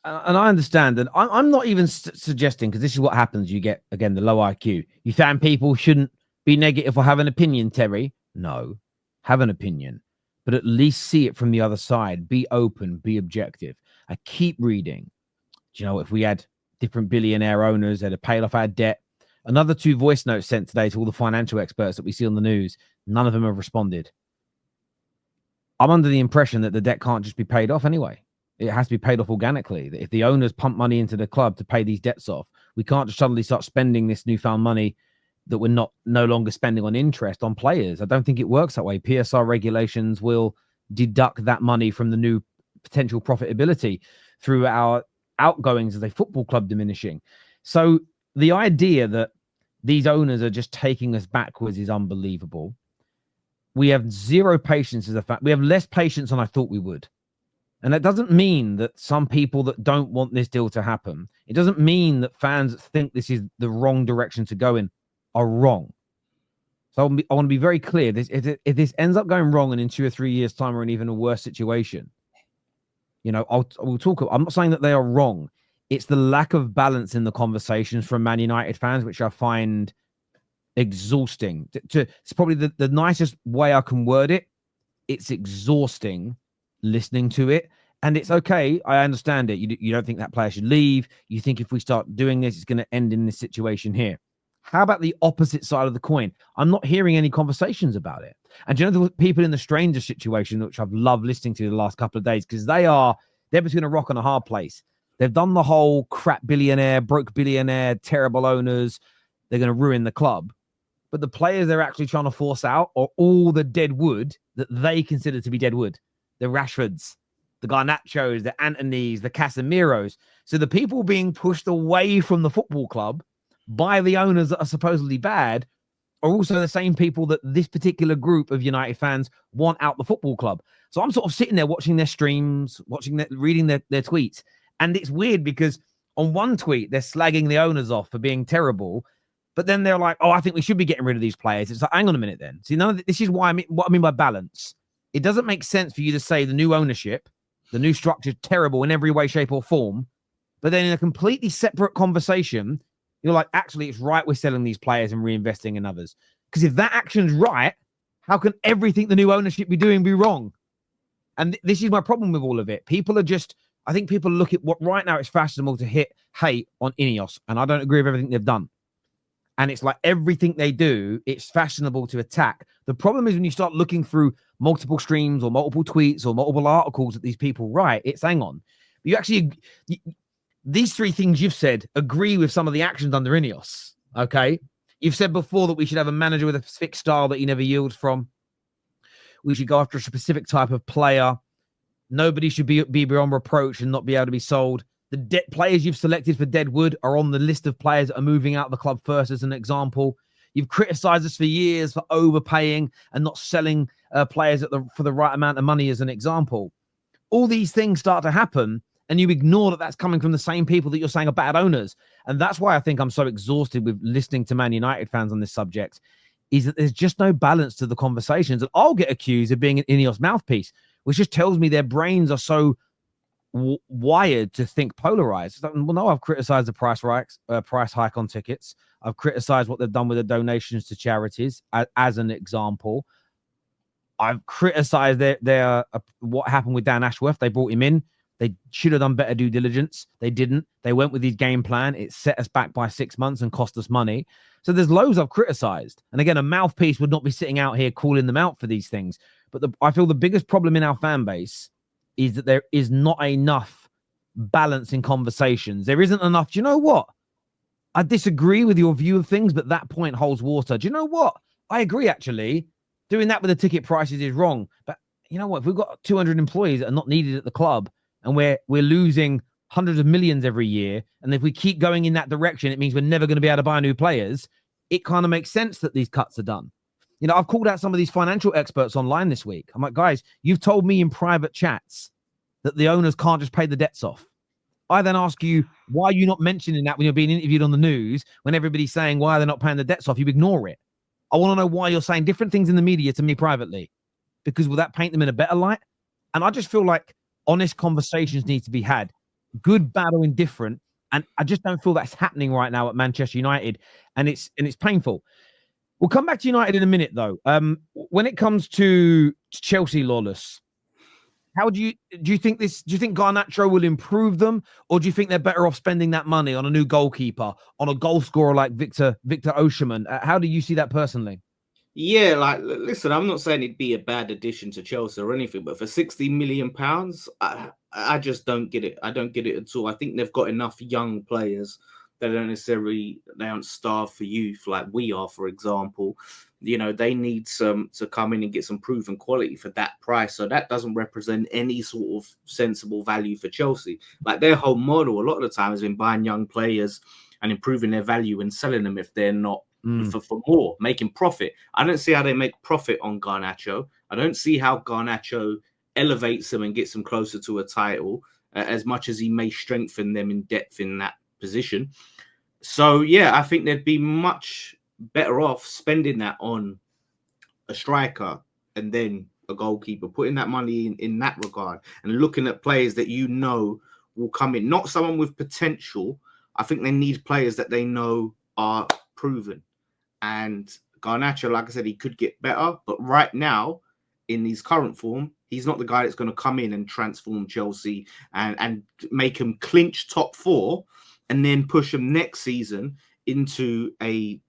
And I understand, and I'm not even suggesting, because this is what happens. You get, again, the low IQ. You found people shouldn't be negative or have an opinion, Terry. No, have an opinion, but at least see it from the other side. Be open, be objective. I keep reading. Do you know, if we had different billionaire owners that had paid off our debt, another 2 voice notes sent today to all the financial experts that we see on the news, none of them have responded. I'm under the impression that the debt can't just be paid off anyway. It has to be paid off organically. If the owners pump money into the club to pay these debts off, we can't just suddenly start spending this newfound money that we're no longer spending on interest on players. I don't think it works that way. PSR regulations will deduct that money from the new potential profitability through our outgoings as a football club diminishing. So the idea that these owners are just taking us backwards is unbelievable. We have zero patience as a fact. We have less patience than I thought we would. And that doesn't mean that some people that don't want this deal to happen, it doesn't mean that fans that think this is the wrong direction to go in are wrong. So I want to be very clear. If this ends up going wrong and in 2 or 3 years' time we're in even a worse situation, we'll talk. I'm not saying that they are wrong. It's the lack of balance in the conversations from Man United fans, which I find exhausting. It's probably the nicest way I can word it. It's exhausting listening to it, and it's okay. I understand it. You don't think that player should leave. You think if we start doing this, it's going to end in this situation here. How about the opposite side of the coin? I'm not hearing any conversations about it. And do you know the people in the stranger situation, which I've loved listening to the last couple of days, because they're between a rock and a hard place. They've done the whole crap billionaire, broke billionaire, terrible owners. They're going to ruin the club. But the players they're actually trying to force out are all the dead wood that they consider to be dead wood. The Rashfords, the Garnachos, the Antonys, the Casemiros. So the people being pushed away from the football club by the owners that are supposedly bad are also the same people that this particular group of United fans want out the football club. So I'm sort of sitting there watching their streams, reading their tweets. And it's weird because on one tweet, they're slagging the owners off for being terrible. But then they're like, I think we should be getting rid of these players. It's like, hang on a minute then. See, this is what I mean by balance. It doesn't make sense for you to say the new ownership, the new structure is terrible in every way, shape, or form. But then in a completely separate conversation, you're like, actually, it's right we're selling these players and reinvesting in others. Because if that action's right, how can everything the new ownership be doing be wrong? And this is my problem with all of it. I think people look at what right now it's fashionable to hate on Ineos. And I don't agree with everything they've done. And it's like everything they do, it's fashionable to attack. The problem is when you start looking through multiple streams or multiple tweets or multiple articles that these people write, it's hang on. These 3 things you've said agree with some of the actions under Ineos. Okay. You've said before that we should have a manager with a fixed style that he never yields from. We should go after a specific type of player. Nobody should be beyond reproach and not be able to be sold. The players you've selected for Deadwood are on the list of players that are moving out of the club first, as an example. You've criticized us for years for overpaying and not selling players for the right amount of money, as an example. All these things start to happen, and you ignore that that's coming from the same people that you're saying are bad owners. And that's why I think I'm so exhausted with listening to Man United fans on this subject, is that there's just no balance to the conversations. And I'll get accused of being an Ineos mouthpiece, which just tells me their brains are so wired to think polarized. Well, no, I've criticized the price hike on tickets. I've criticized what they've done with the donations to charities as an example. I've criticized their what happened with Dan Ashworth. They brought him in. They should have done better due diligence. They didn't. They went with his game plan. It set us back by 6 months and cost us money. So there's loads I've criticized. And again, a mouthpiece would not be sitting out here calling them out for these things. But I feel the biggest problem in our fan base is that there is not enough balance in conversations. There isn't enough. Do you know what? I disagree with your view of things, but that point holds water. Do you know what? I agree, actually. Doing that with the ticket prices is wrong. But you know what? If we've got 200 employees that are not needed at the club and we're losing hundreds of millions every year, and if we keep going in that direction, it means we're never going to be able to buy new players. It kind of makes sense that these cuts are done. I've called out some of these financial experts online this week. I'm like, guys, you've told me in private chats that the owners can't just pay the debts off. I then ask you, why are you not mentioning that when you're being interviewed on the news, when everybody's saying why they're not paying the debts off? You ignore it. I want to know why you're saying different things in the media to me privately, because will that paint them in a better light? And I just feel like honest conversations need to be had. good, bad, or indifferent. And I just don't feel that's happening right now at Manchester United, and it's painful. We'll come back to United in a minute, though. When it comes to Chelsea, Lawless, how do you think this? Do you think Garnacho will improve them, or do you think they're better off spending that money on a new goalkeeper, on a goal scorer like Victor Osimhen? How do you see that personally? Yeah, like listen, I'm not saying it'd be a bad addition to Chelsea or anything, but for 60 million pounds, I just don't get it. I don't get it at all. I think they've got enough young players that don't necessarily they aren't starved for youth like we are, for example. You know, they need some to come in and get some proven quality for that price. So that doesn't represent any sort of sensible value for Chelsea. Like their whole model, a lot of the time, has been buying young players and improving their value and selling them if they're not for more, making profit. I don't see how they make profit on Garnacho. I don't see how Garnacho elevates them and gets them closer to a title as much as he may strengthen them in depth in that position. So, yeah, I think they'd be much better off spending that on a striker and then a goalkeeper, putting that money in that regard and looking at players that you know will come in. Not someone with potential. I think they need players that they know are proven. And Garnacho, like I said, he could get better, but right now, in his current form, he's not the guy that's going to come in and transform Chelsea and make them clinch top four, and then push them next season into a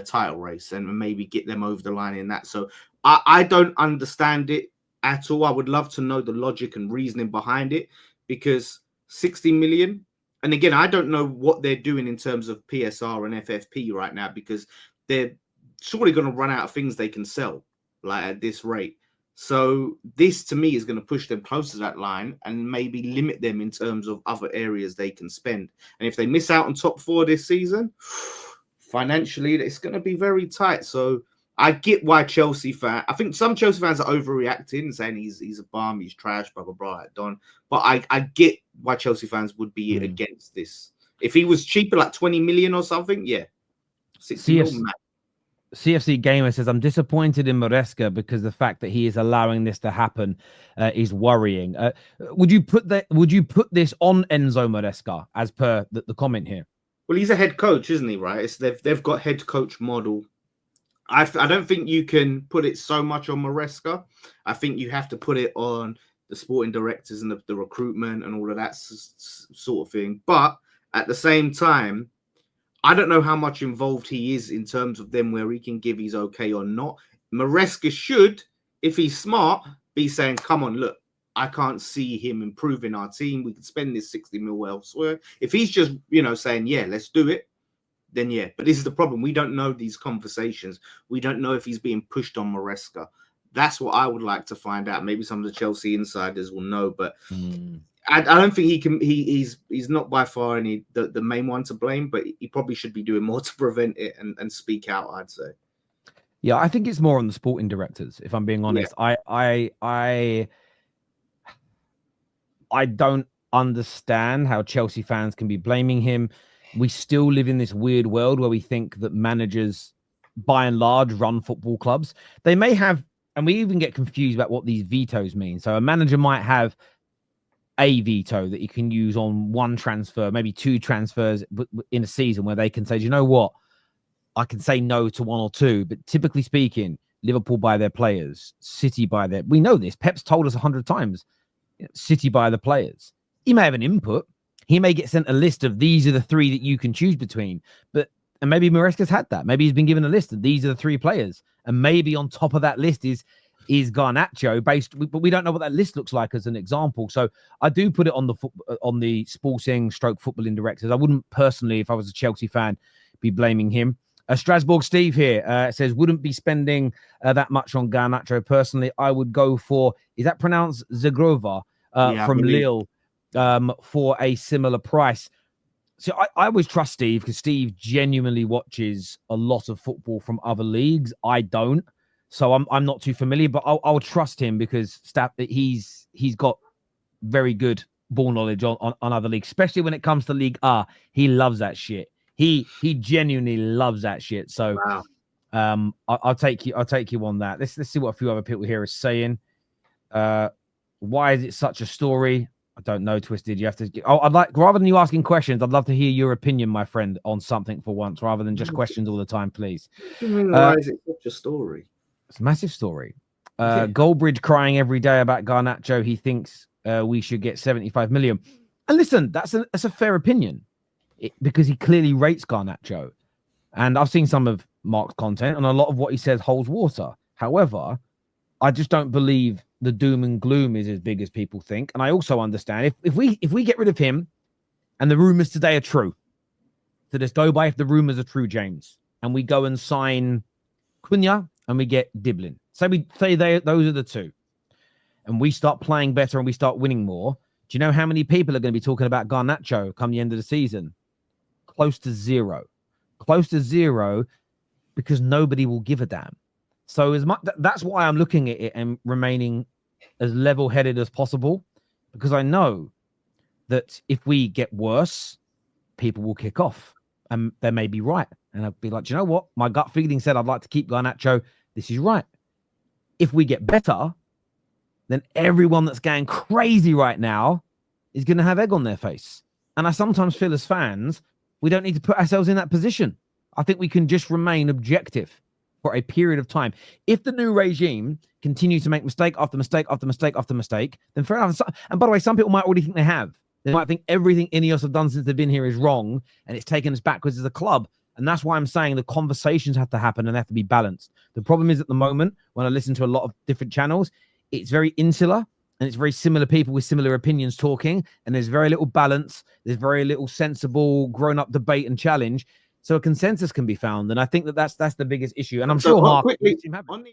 title race and maybe get them over the line in that. So I don't understand it at all. I would love to know the logic and reasoning behind it because 60 million. And again, I don't know what they're doing in terms of PSR and FFP right now because they're surely going to run out of things they can sell like at this rate. So this to me is going to push them closer to that line and maybe limit them in terms of other areas they can spend. And if they miss out on top four this season, financially, it's going to be very tight. So I get why I think some Chelsea fans are overreacting, saying he's a bum, he's trash, blah blah blah. Don, but I get why Chelsea fans would be against this. If he was cheaper, like 20 million or something, yeah, 60 million. CFC Gamer says, I'm disappointed in Maresca because the fact that he is allowing this to happen is worrying. Would you put this on Enzo Maresca as per the comment here? Well, he's a head coach, isn't he? Right? They've got head coach model. I don't think you can put it so much on Maresca. I think you have to put it on the sporting directors and the recruitment and all of that sort of thing. But at the same time, I don't know how much involved he is in terms of them where he can give his okay or not. Maresca should, if he's smart, be saying, come on, look, I can't see him improving our team. We could spend this 60 mil elsewhere. If he's just, saying, yeah, let's do it, then yeah. But this is the problem. We don't know these conversations. We don't know if he's being pushed on Maresca. That's what I would like to find out. Maybe some of the Chelsea insiders will know, but I don't think he can. He's not by far the main one to blame, but he probably should be doing more to prevent it and speak out. I'd say. Yeah, I think it's more on the sporting directors. If I'm being honest, yeah. I don't understand how Chelsea fans can be blaming him. We still live in this weird world where we think that managers, by and large, run football clubs. They may have, and we even get confused about what these vetoes mean. So a manager might have a veto that you can use on one transfer, maybe two transfers in a season where they can say, do you know what? I can say no to one or two, but typically speaking, Liverpool buy their players, City buy their. We know this. Pep's told us 100 times. City buy the players. He may have an input. He may get sent a list of these are the three that you can choose between. And maybe Maresca's had that. Maybe he's been given a list of these are the three players. And maybe on top of that list is Garnacho but we don't know what that list looks like as an example. So I do put it on the sporting stroke footballing directors. I wouldn't personally, if I was a Chelsea fan, be blaming him. Strasbourg Steve here says, wouldn't be spending that much on Garnacho. Personally, I would go for, is that pronounced Zagrova from Lille for a similar price. So I always trust Steve because Steve genuinely watches a lot of football from other leagues. I don't. So I'm not too familiar, but I'll trust him because he's got very good ball knowledge on other leagues, especially when it comes to League A. He loves that shit. He genuinely loves that shit. So wow. I'll take you on that. Let's see what a few other people here are saying. Why is it such a story? I don't know, Twisted. You have to. Oh, I'd like, rather than you asking questions, I'd love to hear your opinion, my friend, on something for once, rather than just questions all the time, please. Why is it such a story? It's a massive story. Yeah. Goldbridge crying every day about Garnacho. He thinks we should get 75 million. And listen, that's a fair opinion because he clearly rates Garnacho. And I've seen some of Mark's content, and a lot of what he says holds water. However, I just don't believe the doom and gloom is as big as people think. And I also understand if we get rid of him and the rumors today are true, so let's go by if the rumors are true, James, and we go and sign Cunha and we get Diblin. So we say those are the two. And we start playing better and we start winning more. Do you know how many people are going to be talking about Garnacho come the end of the season? Close to zero. Close to zero, because nobody will give a damn. So as much that's why I'm looking at it and remaining as level-headed as possible, because I know that if we get worse, people will kick off, and they may be right. And I'll be like, do you know what? My gut feeling said I'd like to keep Garnacho. This is right. If we get better, then everyone that's going crazy right now is going to have egg on their face. And I sometimes feel as fans, we don't need to put ourselves in that position. I think we can just remain objective for a period of time. If the new regime continues to make mistake after mistake after mistake after mistake, then fair enough. And by the way, some people might already think they have. They might think everything Ineos have done since they've been here is wrong, and it's taken us backwards as a club. And that's why I'm saying the conversations have to happen and they have to be balanced. The problem is at the moment, when I listen to a lot of different channels, it's very insular and it's very similar people with similar opinions talking, and there's very little balance. There's very little sensible grown-up debate and challenge. So a consensus can be found. And I think that's the biggest issue. And I'm sure Mark... Quickly, on the